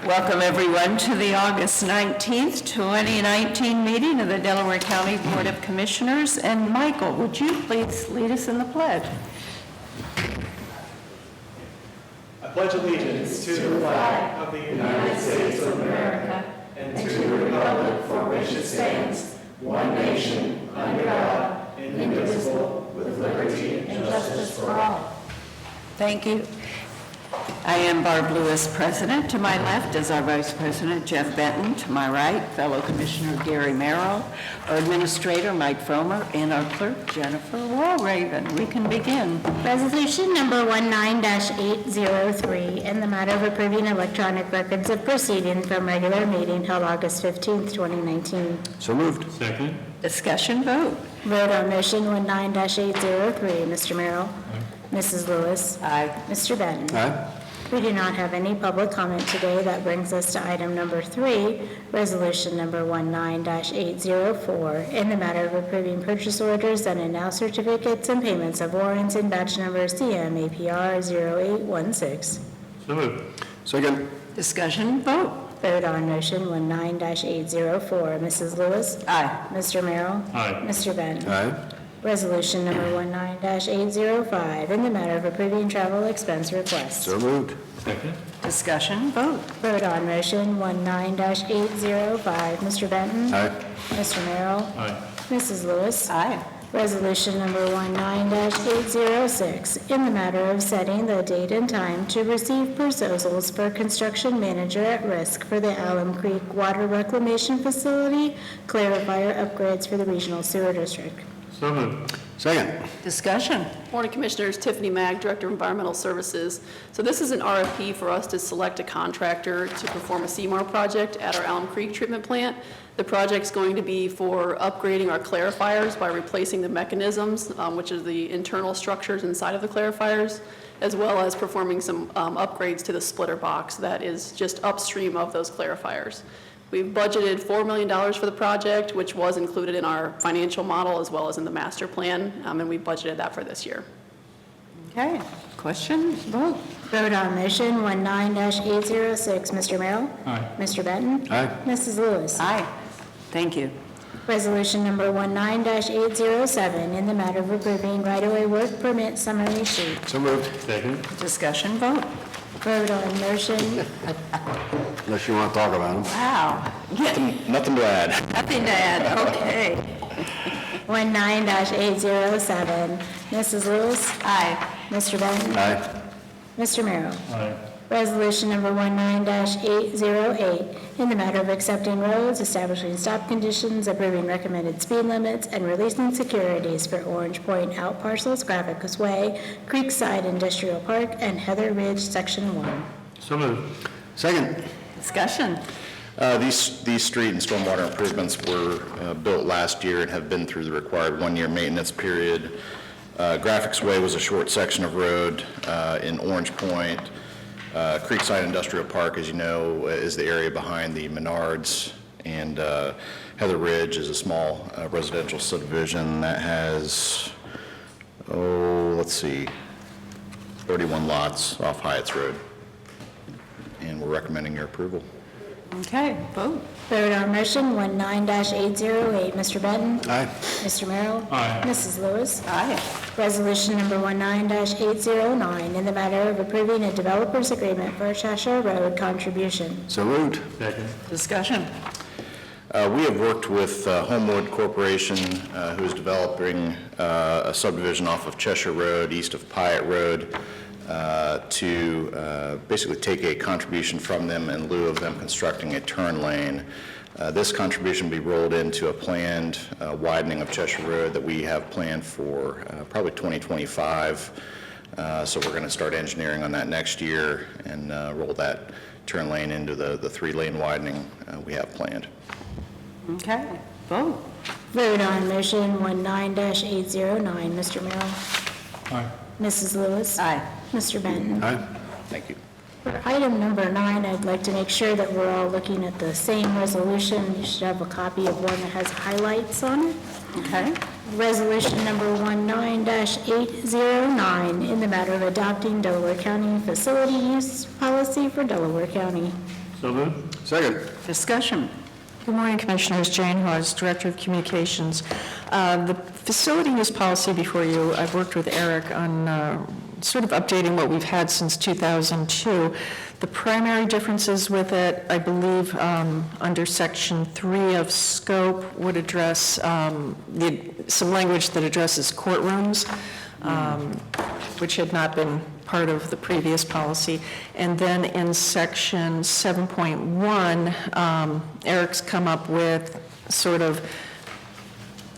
Welcome everyone to the August 19th, 2019 meeting of the Delaware County Board of Commissioners. And Michael, would you please lead us in the pledge? I pledge allegiance to the flag of the United States of America and to the republic for which it stands, one nation, under God, indivisible, with liberty and justice for all. Thank you. I am Barb Lewis, President. To my left is our Vice President, Jeff Benton. To my right, fellow Commissioner Gary Merrill, our Administrator, Mike Fromer, and our Clerk, Jennifer Walraven. We can begin. Resolution number 19-803, in the matter of approving electronic records of proceedings from regular meeting held August 15th, 2019. So moved. Second. Discussion vote. Vote on motion 19-803. Mr. Merrill? Mrs. Lewis? Aye. Mr. Benton? Aye. We do not have any public comment today. That brings us to item number 3, resolution number 19-804, in the matter of approving purchase orders and now certificates and payments of warrants in batch number CM-APR 0816. So moved. Second. Discussion vote. Vote on motion 19-804. Mrs. Lewis? Aye. Mr. Merrill? Aye. Mr. Benton? Aye. Resolution number 19-805, in the matter of approving travel expense requests. So moved. Second. Discussion vote. Vote on motion 19-805. Mr. Benton? Aye. Mr. Merrill? Aye. Mrs. Lewis? Aye. Resolution number 19-806, in the matter of setting the date and time to receive proposals for construction manager at risk for the Alum Creek Water Reclamation Facility, clarifier upgrades for the Regional Sewer District. So moved. Second. Discussion. Morning, Commissioners. Tiffany Mag, Director of Environmental Services. So this is an RFP for us to select a contractor to perform a CMAR project at our Alum Creek treatment plant. The project's going to be for upgrading our clarifiers by replacing the mechanisms, which is the internal structures inside of the clarifiers, as well as performing some upgrades to the splitter box that is just upstream of those clarifiers. We've budgeted $4 million for the project, which was included in our financial model as well as in the master plan, and we budgeted that for this year. Okay. Question? Vote. Vote on motion 19-806. Mr. Merrill? Aye. Mr. Benton? Aye. Mrs. Lewis? Aye. Thank you. Resolution number 19-807, in the matter of approving right-of-way work permit summary sheet. So moved. Second. Discussion vote. Vote on motion. Unless you want to talk about them. Wow. Nothing to add. Nothing to add. Okay. 19-807. Mrs. Lewis? Aye. Mr. Benton? Aye. Mr. Merrill? Aye. Resolution number 19-808, in the matter of accepting roads, establishing stop conditions, approving recommended speed limits, and releasing securities for Orange Point Out Parcels, Graficus Way, Creekside Industrial Park, and Heather Ridge Section 1. So moved. Second. Discussion. These street and stormwater improvements were built last year and have been through the required one-year maintenance period. Graphics Way was a short section of road in Orange Point. Creekside Industrial Park, as you know, is the area behind the Menards, and Heather Ridge is a small residential subdivision that has, 31 lots off Hyatt's Road, and we're recommending your approval. Okay. Vote. Vote on motion 19-808. Mr. Benton? Aye. Mr. Merrill? Aye. Mrs. Lewis? Aye. Resolution number 19-809, in the matter of approving a developer's agreement for Cheshire Road contribution. So moved. Second. Discussion. We have worked with Homewood Corporation, who is developing a subdivision off of Cheshire Road, east of Pyatt Road, to basically take a contribution from them in lieu of them constructing a turn lane. This contribution will be rolled into a planned widening of Cheshire Road that we have planned for probably 2025. So we're going to start engineering on that next year and roll that turn lane into the 3-lane widening we have planned. Okay. Vote. Vote on motion 19-809. Mr. Merrill? Aye. Mrs. Lewis? Aye. Mr. Benton? Aye. Thank you. For item number 9, I'd like to make sure that we're all looking at the same resolution. You should have a copy of one that has highlights on it. Okay. Resolution number 19-809, in the matter of adopting Delaware County facility use policy for Delaware County. So moved. Second. Discussion. Good morning, Commissioners. Jane Hawes, Director of Communications. The facility use policy before you, I've worked with Eric on sort of updating what we've had since 2002. The primary differences with it, I believe, under Section 3 of scope would address some language that addresses courtrooms, which had not been part of the previous policy. And then in Section 7.1, Eric's come up with sort of,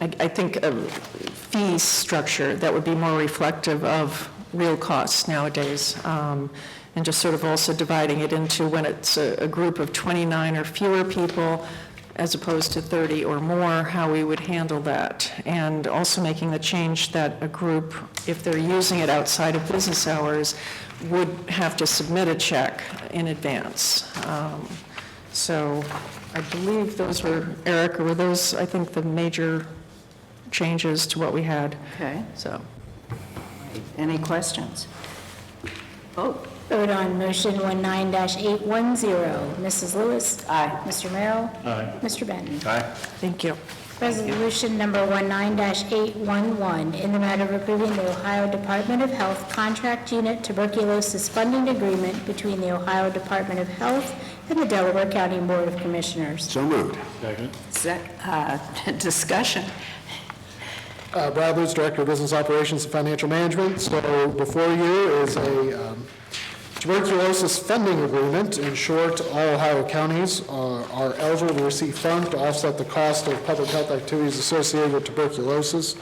I think, a fee structure that would be more reflective of real costs nowadays, and just sort of also dividing it into when it's a group of 29 or fewer people, as opposed to 30 or more, how we would handle that. And also making the change that a group, if they're using it outside of business hours, would have to submit a check in advance. So I believe those were, Eric, or were those, I think, the major changes to what we had. Okay. So. Any questions? Vote. Vote on motion 19-810. Mrs. Lewis. Aye. Mr. Merrill. Aye. Mr. Benton. Aye. Thank you. Resolution number 19-811, in the matter of approving the Ohio Department of Health Contract Unit Tuberculosis Funding Agreement between the Ohio Department of Health and the Delaware County Board of Commissioners. So moved. Second. Discussion. Brad Lutz, Director of Business Operations and Financial Management. So before you is a tuberculosis funding agreement. In short, all Ohio counties are eligible to receive funds to offset the cost of public health activities associated with tuberculosis.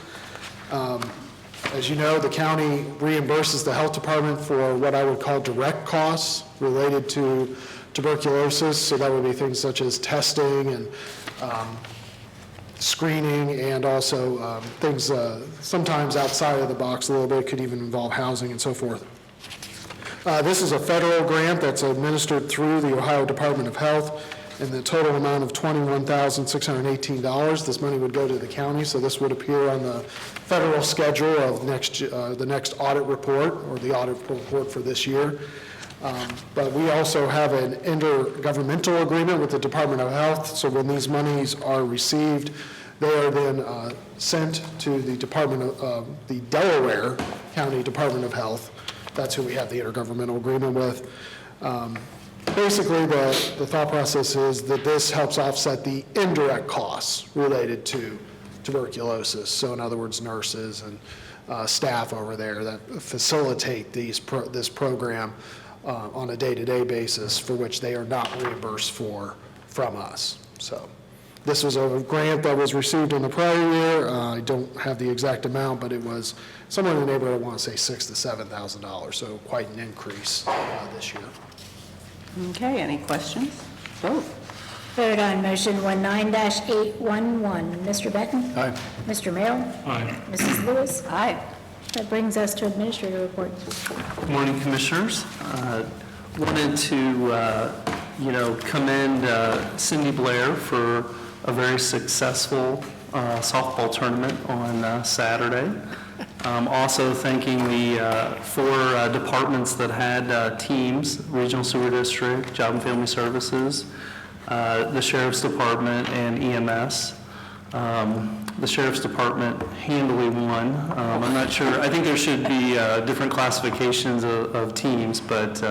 As you know, the county reimburses the health department for what I would call direct costs related to tuberculosis. So that would be things such as testing and screening, and also things sometimes outside of the box a little bit, could even involve housing and so forth. This is a federal grant that's administered through the Ohio Department of Health, and the total amount of $21,618. This money would go to the county, so this would appear on the federal schedule of the next audit report, or the audit report for this year. But we also have an intergovernmental agreement with the Department of Health, so when these monies are received, they are then sent to the the Delaware County Department of Health. That's who we have the intergovernmental agreement with. Basically, the thought process is that this helps offset the indirect costs related to tuberculosis. So in other words, nurses and staff over there that facilitate this program on a day-to-day basis, for which they are not reimbursed from us. So this was a grant that was received in the prior year. I don't have the exact amount, but it was somewhere in the neighborhood, I want to say $6,000 to $7,000, so quite an increase this year. Okay, any questions? Vote. Vote on motion 19-811. Mr. Benton. Aye. Mr. Merrill. Aye. Mrs. Lewis. Aye. That brings us to administrator reports. Good morning, Commissioners. Wanted to, commend Cindy Blair for a very successful softball tournament on Saturday. Also thanking the four departments that had teams: Regional Sewer District, Job and Family Services, the Sheriff's Department, and EMS. The Sheriff's Department handily won. I'm not sure, I think there should be different classifications of teams, but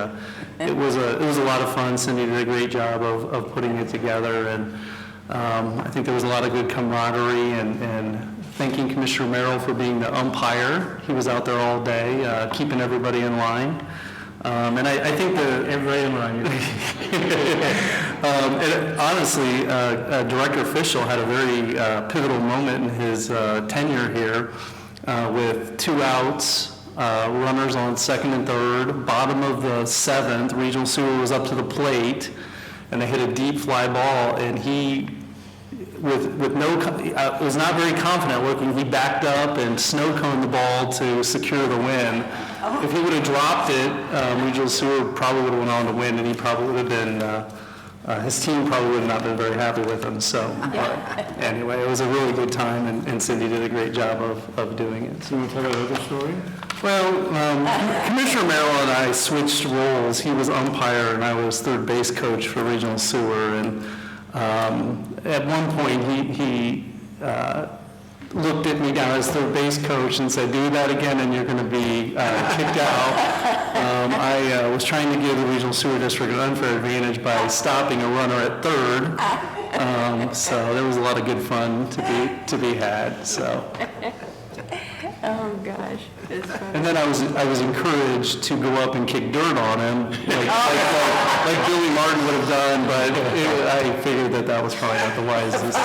it was a lot of fun. Cindy did a great job of putting it together, and I think there was a lot of good camaraderie, and thanking Commissioner Merrill for being the umpire. He was out there all day, keeping everybody in line. And I think everybody in line. And honestly, Director Fischel had a very pivotal moment in his tenure here with 2 outs, runners on second and third, bottom of the seventh. Regional Sewer was up to the plate, and they hit a deep fly ball, and he, was not very confident looking. He backed up and snow coned the ball to secure the win. If he would have dropped it, Regional Sewer probably would have went on to win, and he probably would have been, his team probably would have not been very happy with him. So anyway, it was a really good time, and Cindy did a great job of doing it. So you want to tell that other story? Well, Commissioner Merrill and I switched roles. He was umpire and I was third base coach for regional sewer. And at one point, he looked at me down as third base coach and said, "Do that again and you're going to be kicked out." I was trying to give the regional sewer district an unfair advantage by stopping a runner at third. So there was a lot of good fun to be had. So. Oh, gosh. And then I was encouraged to go up and kick dirt on him, like Billy Martin would have done, but I figured that was probably not the wisest.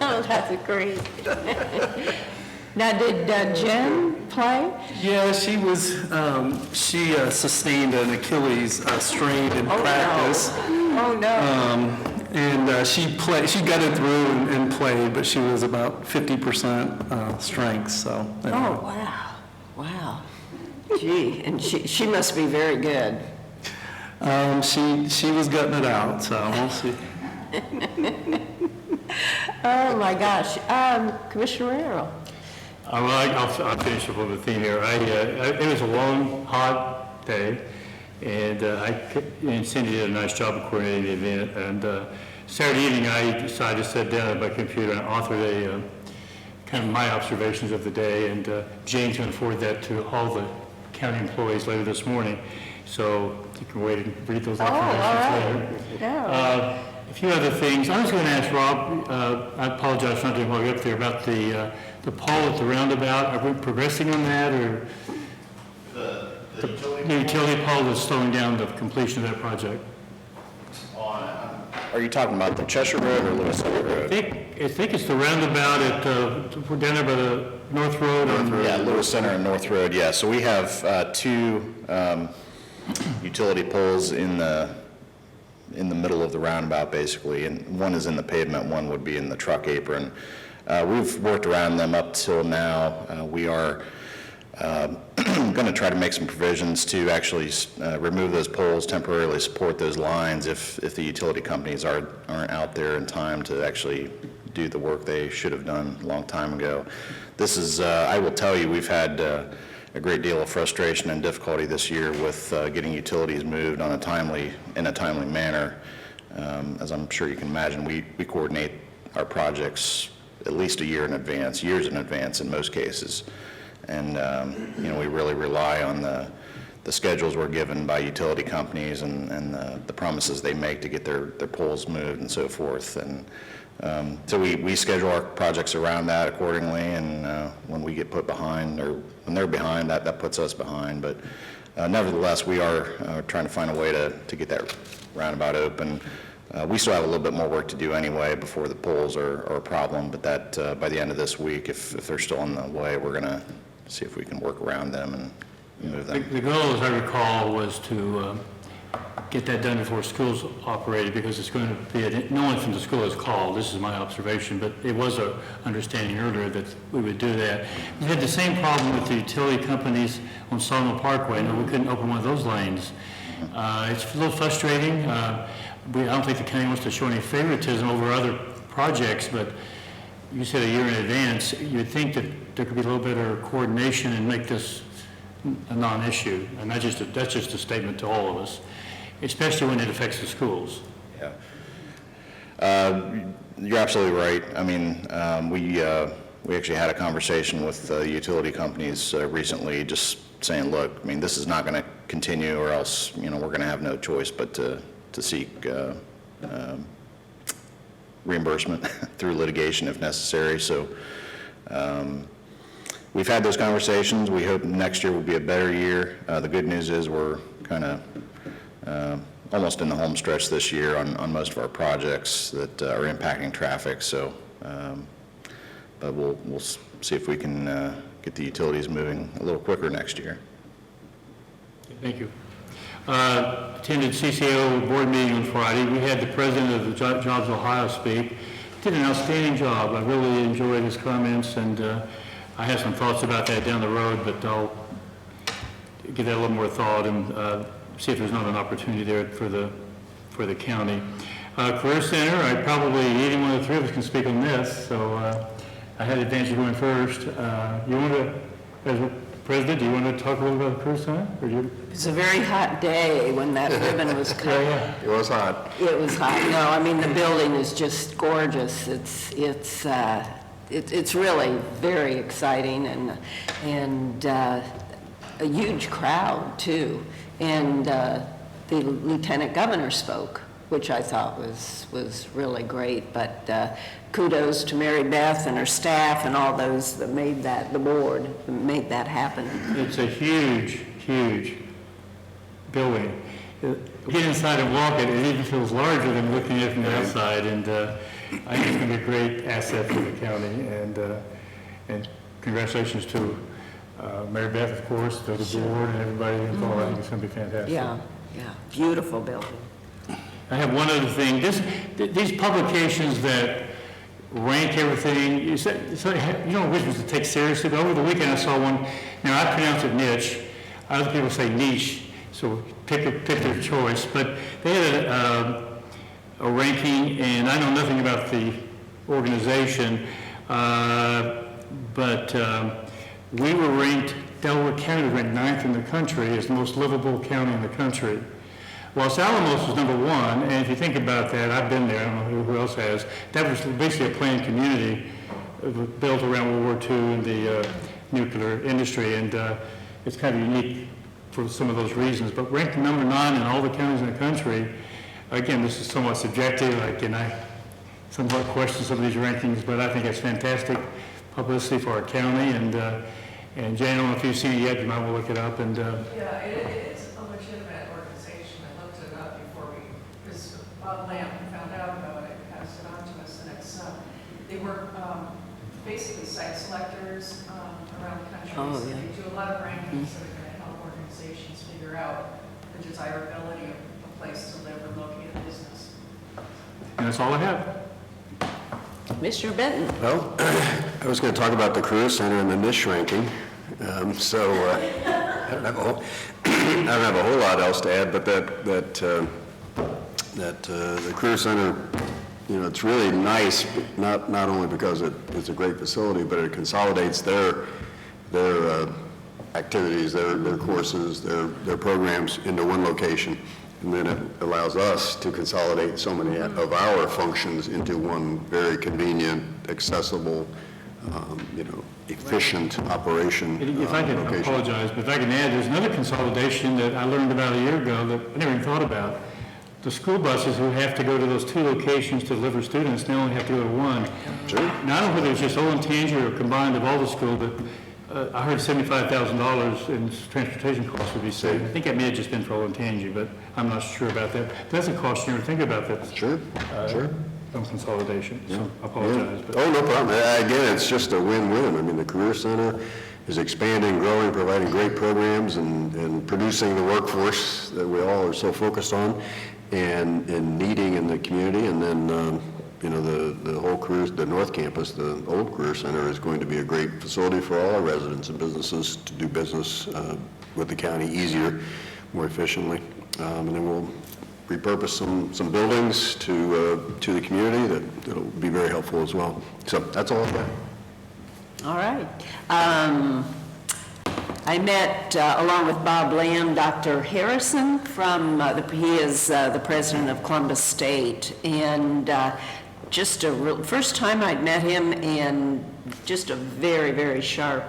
Oh, that's great. Now, did Jen play? Yeah, she was. She sustained an Achilles strain in practice. Oh, no. And she got it through and played, but she was about 50% strength. So. Anyway. Oh, wow. Wow. Gee, and she must be very good. She was gutting it out, so we'll see. Oh, my gosh. Commissioner Merrill. I'll finish up with the theme here. It was a long, hot day, and Cindy did a nice job of coordinating the event. And Saturday evening, I decided to sit down at my computer and authored kind of my observations of the day, and Jane's going to forward that to all the county employees later this morning, so you can wait and read those observations later. Yeah. A few other things. I was going to ask Rob, I apologize for not doing while you're up there, about the pole at the roundabout. Are we progressing on that, or the utility pole that's slowing down the completion of that project? Are you talking about the Cheshire Road or Lewis Center Road? I think it's the roundabout at, we're down there by the North Road. Yeah, Lewis Center and North Road, yeah. So we have two utility poles in the middle of the roundabout, basically, and one is in the pavement, one would be in the truck apron. We've worked around them up till now. We are going to try to make some provisions to actually remove those poles, temporarily support those lines if the utility companies aren't out there in time to actually do the work they should have done a long time ago. This is, I will tell you, we've had a great deal of frustration and difficulty this year with getting utilities moved in a timely manner. As I'm sure you can imagine, we coordinate our projects at least a year in advance, years in advance in most cases. And we really rely on the schedules we're given by utility companies and the promises they make to get their poles moved and so forth. And so we schedule our projects around that accordingly, and when we get put behind, or when they're behind, that puts us behind. But nevertheless, we are trying to find a way to get that roundabout open. We still have a little bit more work to do anyway before the poles are a problem, but that by the end of this week, if they're still in the way, we're going to see if we can work around them and move them. The goal, as I recall, was to get that done before schools operated, because it's going to be, no one from the school has called, this is my observation, but it was a understanding earlier that we would do that. We had the same problem with the utility companies on Sawmill Parkway, and we couldn't open one of those lanes. It's a little frustrating. I don't think the county wants to show any favoritism over other projects, but you said a year in advance, you'd think that there could be a little bit of coordination and make this a non-issue. And that's just a statement to all of us, especially when it affects the schools. Yeah. You're absolutely right. I mean, we actually had a conversation with utility companies recently, just saying, look, I mean, this is not going to continue, or else, we're going to have no choice but to seek reimbursement through litigation if necessary. So we've had those conversations. We hope next year will be a better year. The good news is we're kind of almost in the home stretch this year on most of our projects that are impacting traffic. So, but we'll see if we can get the utilities moving a little quicker next year. Thank you. Attended CCO board meeting on Friday. We had the president of the Jobs Ohio speak. Did an outstanding job. I really enjoyed his comments, and I have some thoughts about that down the road, but I'll give that a little more thought and see if there's not an opportunity there for the county. Career Center, either one of the three of us can speak on this, so I had the advantage of going first. You want to As a president, do you want to talk a little about the Career Center? Or do you? It's a very hot day when that ribbon was cut. It was hot. It was hot. No, I mean, the building is just gorgeous. It's really very exciting and a huge crowd too. And the lieutenant governor spoke, which I thought was really great. But kudos to Mary Beth and her staff and all those that made that, the board, that made that happen. It's a huge, huge building. Get inside and walk it, it even feels larger than looking at it from the outside, and I think it's going to be a great asset for the county, and congratulations to Mary Beth, of course, to the board and everybody involved. I think it's going to be fantastic. Yeah, beautiful building. I have one other thing. These publications that rank everything, you know which ones to take seriously. But over the weekend I saw one, now I pronounce it niche, other people say niche, so pick their choice. But they had a ranking, and I know nothing about the organization, but we were ranked, Delaware County was ranked 9th in the country as the most livable county in the country. Los Alamos was number 1, and if you think about that, I've been there, I don't know who else has, that was basically a planned community built around World War II and the nuclear industry, and it's kind of unique for some of those reasons. But ranked number 9 in all the counties in the country, again, this is somewhat subjective, and I somewhat question some of these rankings, but I think it's fantastic publicity for our county, and Jane, I don't know if you've seen it yet, you might want to look it up. And yeah, it is a legitimate organization. I looked it up before because Bob Lamb found out about it, passed it on to us, and they work basically site selectors around the country. Oh, so yeah. they do a lot of rankings that are going to help organizations figure out the desirability of a place to live or locate a business. And that's all I have. Mr. Benton. Well, I was going to talk about the Career Center and the niche ranking, so I don't have a whole lot else to add, but that the Career Center, you know, it's really nice, not only because it's a great facility, but it consolidates their activities, their courses, their programs into one location. And then it allows us to consolidate so many of our functions into one very convenient, accessible, efficient operation. If I could location. apologize, but if I can add, there's another consolidation that I learned about a year ago that I never even thought about. The school buses who have to go to those 2 locations to deliver students, they only have to go to 1. Sure. Now, I don't know whether it's just Olentangy or combined of all the schools, but I heard $75,000 in transportation costs would be saved. I think that may have just been for Olentangy, but I'm not sure about that. That's a cost you ever think about that. Sure. Some consolidation, so I apologize. But. Oh, no problem. Again, it's just a win-win. I mean, the Career Center is expanding, growing, providing great programs, and producing the workforce that we all are so focused on and needing in the community. And then, the whole career, the North Campus, the old Career Center is going to be a great facility for all our residents and businesses to do business with the county easier, more efficiently. And then we'll repurpose some buildings to the community that'll be very helpful as well. So that's all I've got. All right. I met, along with Bob Lamb, Dr. Harrison from, he is the president of Columbus State, and first time I'd met him, and just a very, very sharp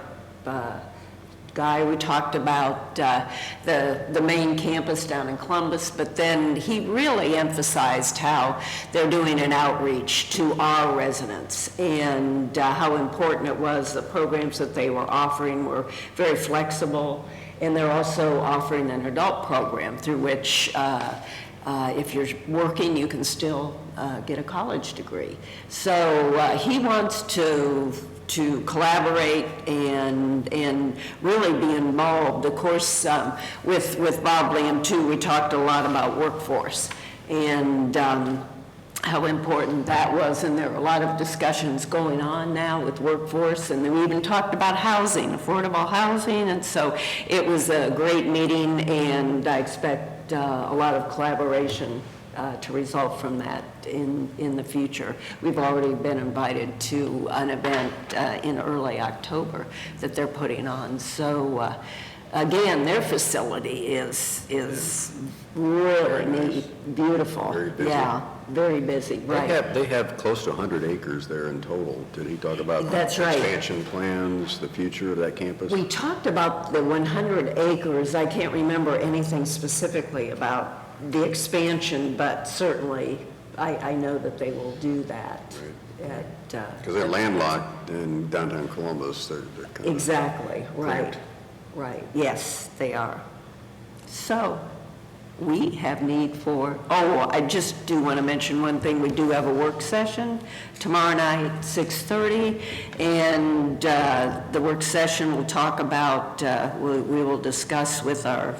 guy. We talked about the main campus down in Columbus, but then he really emphasized how they're doing an outreach to our residents and how important it was. The programs that they were offering were very flexible, and they're also offering an adult program through which if you're working, you can still get a college degree. So he wants to collaborate and really be involved. Of course, with Bob Lamb too, we talked a lot about workforce and how important that was, and there are a lot of discussions going on now with workforce, and then we even talked about housing, affordable housing, and so it was a great meeting, and I expect a lot of collaboration to result from that in the future. We've already been invited to an event in early October that they're putting on. So again, their facility is really neat, beautiful. Very busy. Yeah, very busy, right. They have close to 100 acres there in total. Did he talk about That's right. expansion plans, the future of that campus? We talked about the 100 acres. I can't remember anything specifically about the expansion, but certainly I know that they will do that. Because they're landlocked in downtown Columbus. They're kind of Exactly, right, cramped. right. Yes, they are. So, we have need for, I just do want to mention one thing. We do have a work session tomorrow night, 6:30, and the work session will talk about, we will discuss with our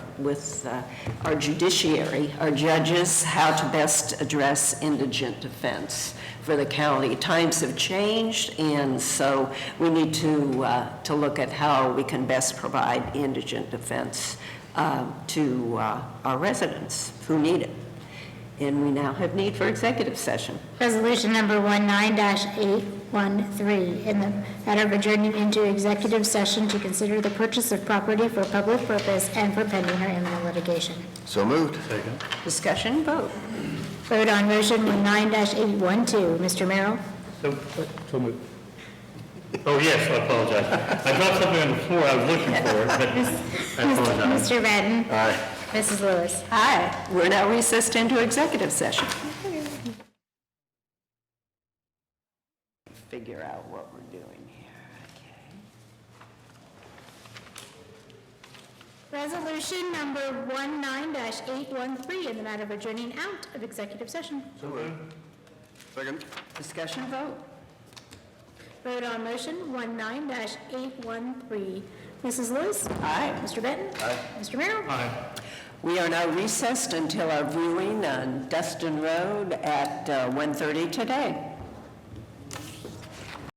judiciary, our judges, how to best address indigent defense for the county. Times have changed, and so we need to look at how we can best provide indigent defense to our residents who need it. And we now have need for executive session. Resolution number 19-813, in the matter of adjourning into executive session to consider the purchase of property for public purpose and for pending or imminent litigation. So moved. Discussion, vote. Vote on motion 19-812. Mr. Merrill? So moved. Oh, yes, I apologize. I dropped something on the floor, I was looking for it, but I apologize. Mr. Benton? Aye. Mrs. Lewis? Aye. We're now recessed into executive session. Figure out what we're doing here. Okay. Resolution number 19-813, in the matter of adjourning out of executive session. So moved. Second. Discussion, vote. Vote on motion 19-813. Mrs. Lewis? Aye. Mr. Benton? Aye. Mr. Merrill? Aye. We are now recessed until our viewing on Dustin Road at 1:30 today.